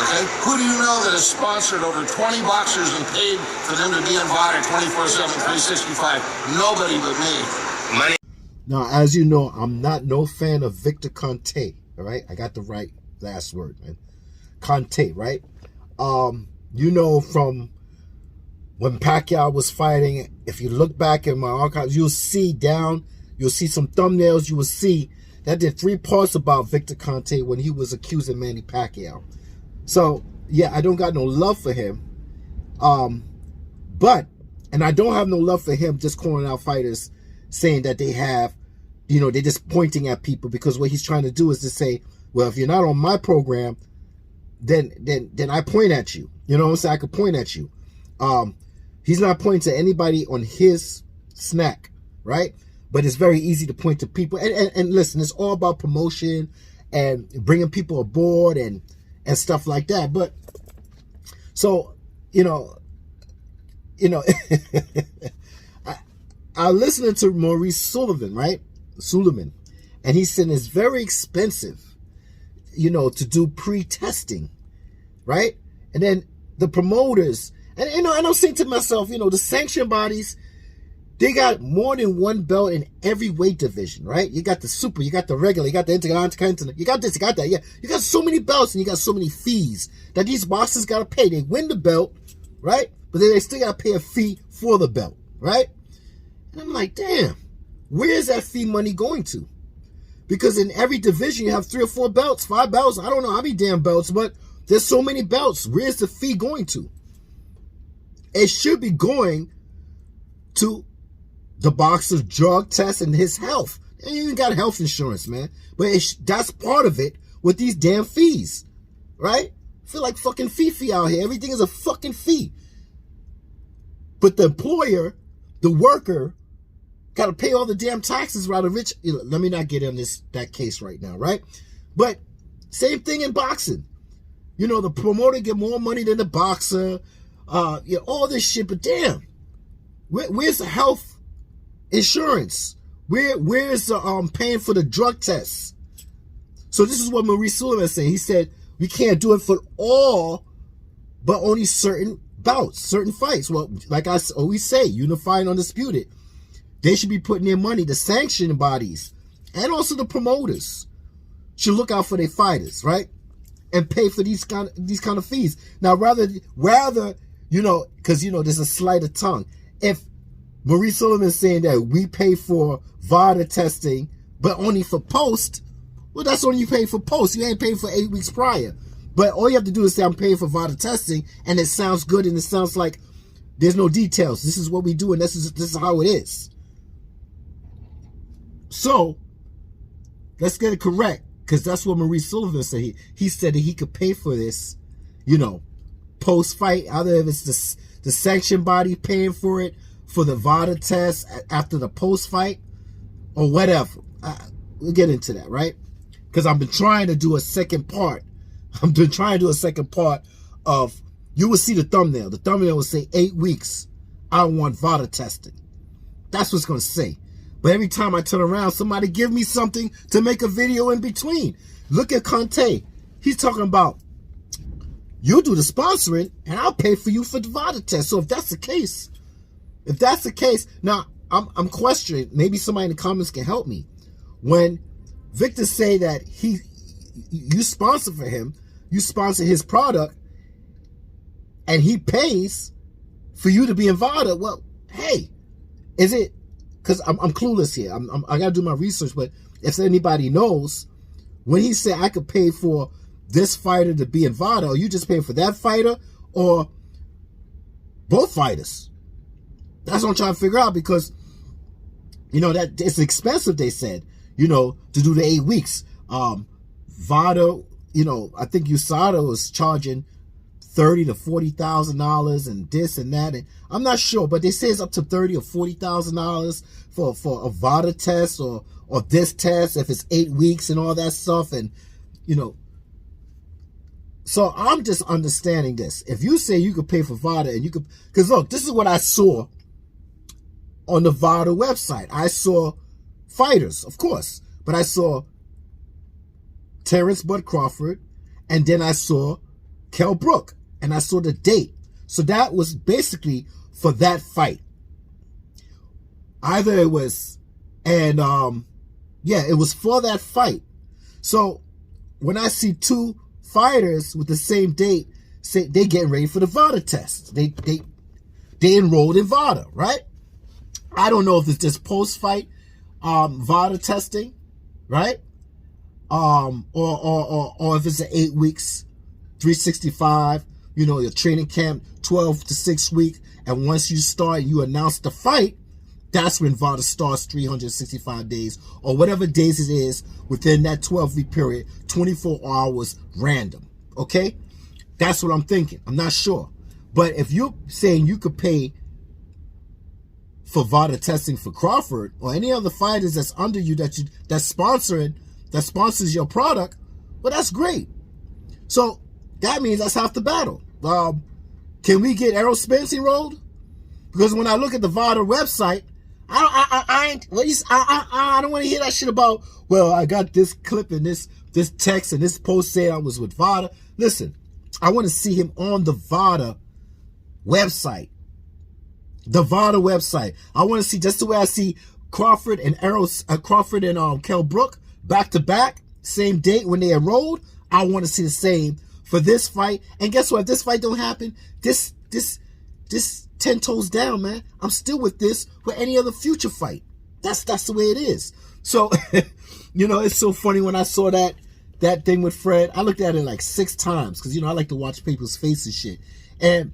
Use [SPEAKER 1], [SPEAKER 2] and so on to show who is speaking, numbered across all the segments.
[SPEAKER 1] Okay? Who do you know that has sponsored over 20 boxers and paid for them to be in VOD 24/7, 365? Nobody but me. Money.
[SPEAKER 2] Now, as you know, I'm not no fan of Victor Conte. All right, I got the right last word, man. Conte, right? You know, from when Pacquiao was fighting, if you look back in my archives, you'll see some thumbnails. You will see that did 3 parts about Victor Conte when he was accusing Manny Pacquiao. So, yeah, I don't got no love for him. And I don't have no love for him just calling out fighters saying that they have, you know, they're just pointing at people, because what he's trying to do is to say, well, if you're not on my program, then I point at you. You know what I'm saying? I could point at you. He's not pointing to anybody on his snack, right? But it's very easy to point to people. And listen, it's all about promotion and bringing people aboard and stuff like that. But so, you know, I listened to Maurice Sullivan, right? Suleiman, and he said it's very expensive, you know, to do pre-testing, right? And then the promoters, and you know, and I'm saying to myself, you know, the sanction bodies, they got more than one belt in every weight division, right? You got the super, you got the regular, you got the intercontinental, you got this, you got that, yeah. You got so many belts and you got so many fees that these boxers got to pay. They win the belt, right? But then they still got to pay a fee for the belt, right? And I'm like, damn, where is that fee money going to? Because in every division, you have 3 or 4 belts, 5 belts. I don't know how many damn belts, but there's so many belts. Where's the fee going to? It should be going to the boxer's drug test and his health. And you even got health insurance, man. But that's part of it with these damn fees, right? I feel like fucking Fifi out here. Everything is a fucking fee. But the employer, the worker, got to pay all the damn taxes right of rich. Let me not get in that case right now, right? But same thing in boxing. You know, the promoter get more money than the boxer. You know, all this shit. But damn, where's the health insurance? Where's the paying for the drug tests? So this is what Maurice Sullivan said. He said we can't do it for all, but only certain bouts, certain fights. Well, like I always say, unified and undisputed. They should be putting their money, the sanction bodies, and also the promoters should look out for their fighters, right? And pay for these kind of fees. Now, rather, you know, because, you know, there's a sleight of tongue. If Maurice Sullivan is saying that we pay for VADA testing, but only for post, well, that's only you pay for post. You ain't paying for 8 weeks prior. But all you have to do is say, I'm paying for VADA testing, and it sounds good, and it sounds like there's no details. This is what we do, and this is how it is. So, let's get it correct, because that's what Maurice Sullivan said. He said that he could pay for this, you know, post-fight, either if it's the sanction body paying for it, for the VADA test after the post-fight, or whatever. We'll get into that, right? Because I've been trying to do a second part. I've been trying to do a second part of, you will see the thumbnail. The thumbnail will say 8 weeks, I want VADA testing. That's what's going to say. But every time I turn around, somebody give me something to make a video in between. Look at Conte. He's talking about, you do the sponsoring, and I'll pay for you for the VADA test. So if that's the case, now I'm questioning, maybe somebody in the comments can help me. When Victor say that you sponsor for him, you sponsor his product, and he pays for you to be in VADA, well, hey, is it, because I'm clueless here. I got to do my research, but if anybody knows, when he said I could pay for this fighter to be in VADA, are you just paying for that fighter or both fighters? That's what I'm trying to figure out, because, you know, that it's expensive, they said, you know, to do the 8 weeks. VADA, you know, I think USADA was charging $30,000 to $40,000 and this and that, and I'm not sure, but they say it's up to $30,000 or $40,000 for a VADA test or this test if it's 8 weeks and all that stuff, and you know. So I'm just understanding this. If you say you could pay for VADA and you could, because look, this is what I saw on the VADA website. I saw fighters, of course, but I saw Terrance Bud Crawford, and then I saw Kell Brook, and I saw the date. So that was basically for that fight. Either it was, and it was for that fight. So when I see two fighters with the same date, say they getting ready for the VADA test. They enrolled in VADA, right? I don't know if it's just post-fight VADA testing, right? Or if it's an 8 weeks, 365, your training camp, 12 to 6 weeks, and once you start, you announce the fight, that's when VADA starts 365 days, or whatever days it is within that 12-week period, 24 hours random, okay? That's what I'm thinking. I'm not sure. But if you're saying you could pay for VADA testing for Crawford or any other fighters that's under you that sponsors your product, well, that's great. So that means that's half the battle. Can we get Errol Spence enrolled? Because when I look at the VADA website, I don't want to hear that shit about, well, I got this clip and this text and this post saying I was with VADA. Listen, I want to see him on the VADA website. The VADA website. I want to see just the way I see Crawford and Kell Brook back to back, same date when they enrolled. I want to see the same for this fight. And guess what? If this fight don't happen, this 10 toes down, man. I'm still with this with any other future fight. That's the way it is. So, it's so funny when I saw that thing with Fred. I looked at it like 6 times because, I like to watch people's faces and shit. And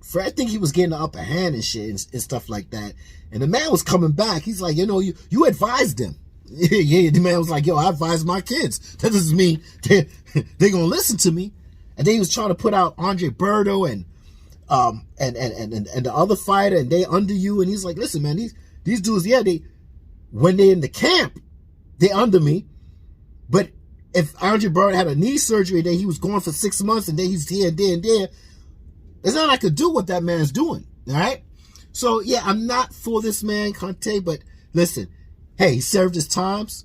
[SPEAKER 2] Fred, I think he was getting the upper hand and shit and stuff like that. And the man was coming back. He's like, you advised them. Yeah, the man was like, yo, I advised my kids. That doesn't mean they're going to listen to me. And then he was trying to put out Andre Berto and the other fighter, and they under you. And he's like, listen, man, these dudes, yeah, when they're in the camp, they under me. But if Andre Berto had a knee surgery, then he was gone for 6 months, and then he's here and there and there. There's nothing I could do what that man's doing, all right? So, yeah, I'm not for this man, Conte, but listen, hey, he served his times.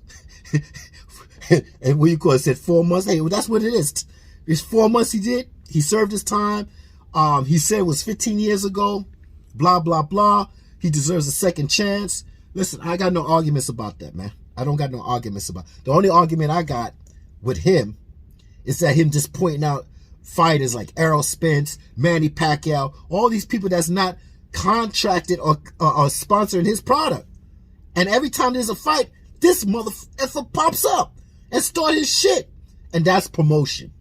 [SPEAKER 2] And what you call it, said 4 months. Hey, well, that's what it is. It's 4 months he did. He served his time. He said it was 15 years ago, blah, blah, blah. He deserves a second chance. Listen, I got no arguments about that, man. I don't got no arguments about it. The only argument I got with him is that him just pointing out fighters like Errol Spence, Manny Pacquiao, all these people that's not contracted or sponsoring his product. And every time there's a fight, this motherfucker pops up and start his shit. And that's promotion.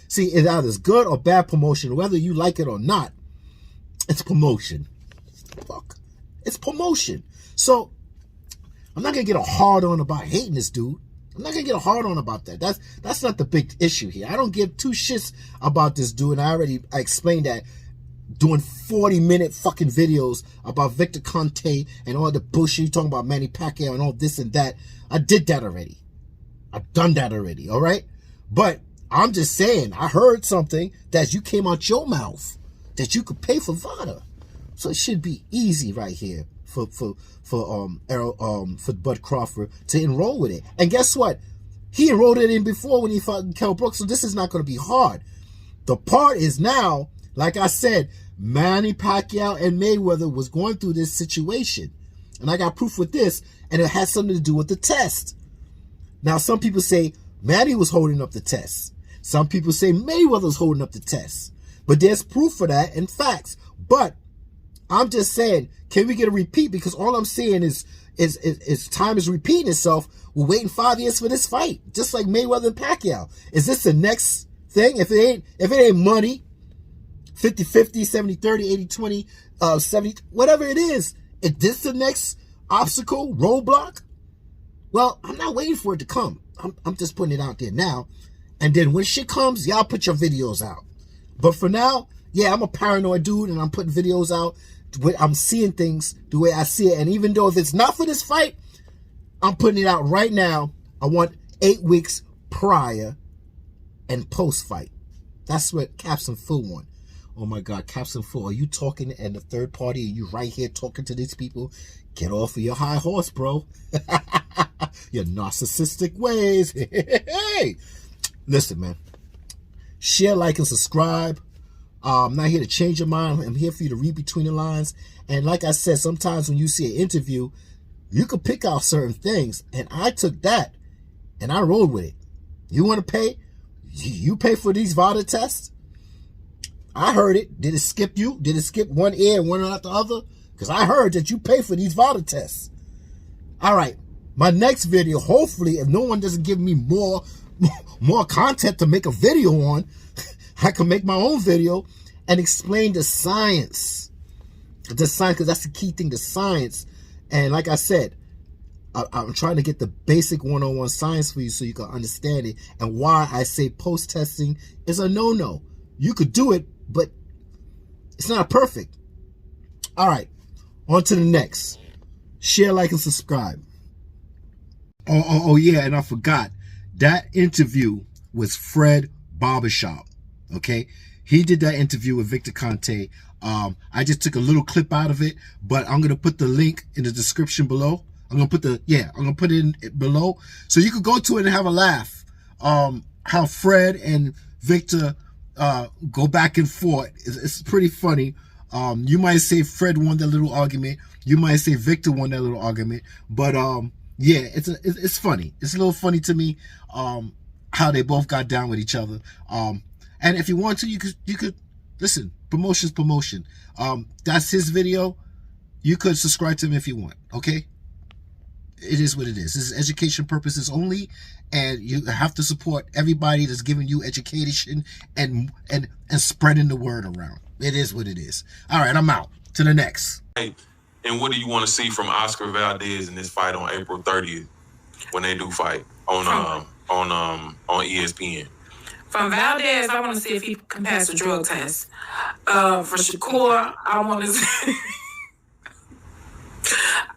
[SPEAKER 2] See, it's either good or bad promotion. Whether you like it or not, it's promotion. Fuck. It's promotion. So, I'm not going to get a hard-on about hating this dude. I'm not going to get a hard-on about that. That's not the big issue here. I don't give 2 shits about this dude. And I explained that doing 40-minute fucking videos about Victor Conte and all the bullshit. You talking about Manny Pacquiao and all this and that. I did that already. I've done that already, all right? But I'm just saying, I heard something that you came out your mouth that you could pay for VADA. So it should be easy right here for Bud Crawford to enroll with it. And guess what? He enrolled it in before when he fought Kell Brook, so this is not going to be hard. The part is now, like I said, Manny Pacquiao and Mayweather was going through this situation. And I got proof with this, and it has something to do with the test. Now, some people say Manny was holding up the test. Some people say Mayweather was holding up the test. But there's proof for that and facts. But I'm just saying, can we get a repeat? Because all I'm saying is time is repeating itself. We're waiting 5 years for this fight, just like Mayweather and Pacquiao. Is this the next thing? If it ain't money, 50-50, 70-30, 80-20, 70, whatever it is this the next obstacle, roadblock? Well, I'm not waiting for it to come. I'm just putting it out there now. And then when shit comes, y'all put your videos out. But for now, yeah, I'm a paranoid dude, and I'm putting videos out. I'm seeing things the way I see it. And even though if it's not for this fight, I'm putting it out right now. I want 8 weeks prior and post-fight. That's what Caps and Fu want. Oh my God, Caps and Fu, are you talking and the third party? Are you right here talking to these people? Get off of your high horse, bro. Your narcissistic ways. Hey, listen, man. Share, like, and subscribe. I'm not here to change your mind. I'm here for you to read between the lines. And like I said, sometimes when you see an interview, you could pick out certain things. And I took that and I rolled with it. You want to pay? You pay for these VADA tests? I heard it. Did it skip you? Did it skip one ear and one out the other? Because I heard that you pay for these VADA tests. All right. My next video, hopefully, if no one doesn't give me more content to make a video on, I can make my own video and explain the science. The science, because that's the key thing, the science. And like I said, I'm trying to get the basic one-on-one science for you so you can understand it and why I say post-testing is a no-no. You could do it, but it's not perfect. All right, on to the next. Share, like, and subscribe. Oh yeah, and I forgot. That interview was Fred Barbershop, okay? He did that interview with Victor Conte. I just took a little clip out of it, but I'm going to put the link in the description below. I'm going to put it in below so you could go to it and have a laugh. How Fred and Victor go back and forth. It's pretty funny. You might say Fred won that little argument. You might say Victor won that little argument. But yeah, it's funny. It's a little funny to me how they both got down with each other. And if you want to, you could listen. Promotion's promotion. That's his video. You could subscribe to him if you want. Okay. It is what it is. This is education purposes only, and you have to support everybody that's giving you education and spreading the word around. It is what it is. All right, I'm out. To the next.
[SPEAKER 3] Hey, and what do you want to see from Oscar Valdez in this fight on April 30th when they do fight on ESPN?
[SPEAKER 4] From Valdez, I want to see if he can pass the drug test. For Shakur, I want to see.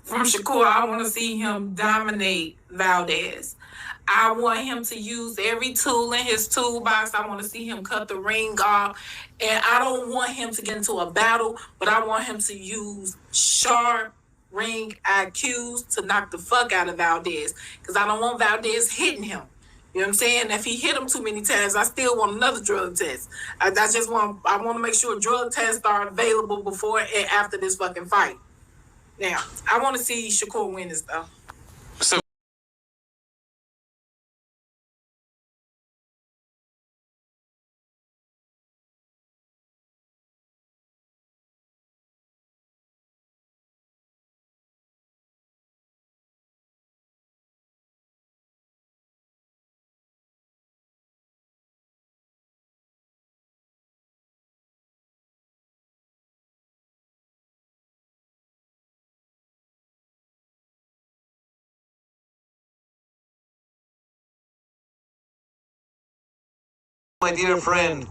[SPEAKER 4] From Shakur, I want to see him dominate Valdez. I want him to use every tool in his toolbox. I want to see him cut the ring off. And I don't want him to get into a battle, but I want him to use sharp ring IQs to knock the fuck out of Valdez. Because I don't want Valdez hitting him. You know what I'm saying? If he hit him too many times, I still want another drug test. I want to make sure drug tests are available before and after this fucking fight. Now, I want to see Shakur win this, though.
[SPEAKER 3] So
[SPEAKER 5] my dear friend,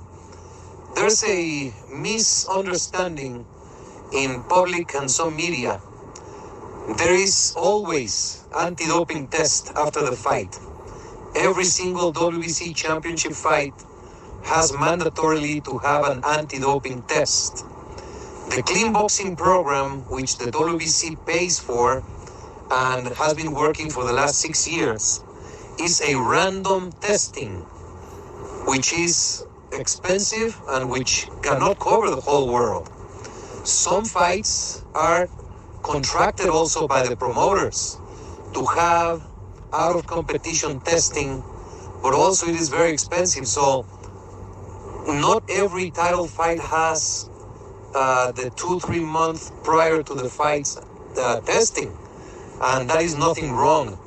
[SPEAKER 5] there's a misunderstanding in public and some media. There is always anti-doping test after the fight. Every single WBC championship fight has mandatorily to have an anti-doping test. The clean boxing program, which the WBC pays for and has been working for the last 6 years, is a random testing, which is expensive and which cannot cover the whole world. Some fights are contracted also by the promoters to have out-of-competition testing, but also it is very expensive. So not every title fight has the 2-3 months prior to the fights testing, and that is nothing wrong.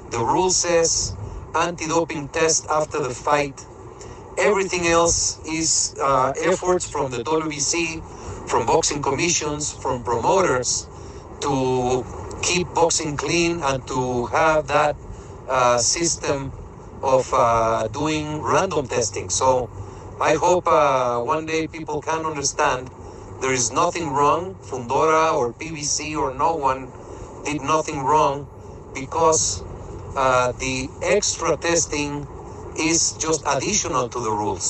[SPEAKER 5] The rule says anti-doping test after the fight. Everything else is efforts from the WBC, from boxing commissions, from promoters to keep boxing clean and to have that system of doing random testing. So I hope one day people can understand there is nothing wrong. Fundora or PBC or no one did nothing wrong, because the extra testing is just additional to the rules.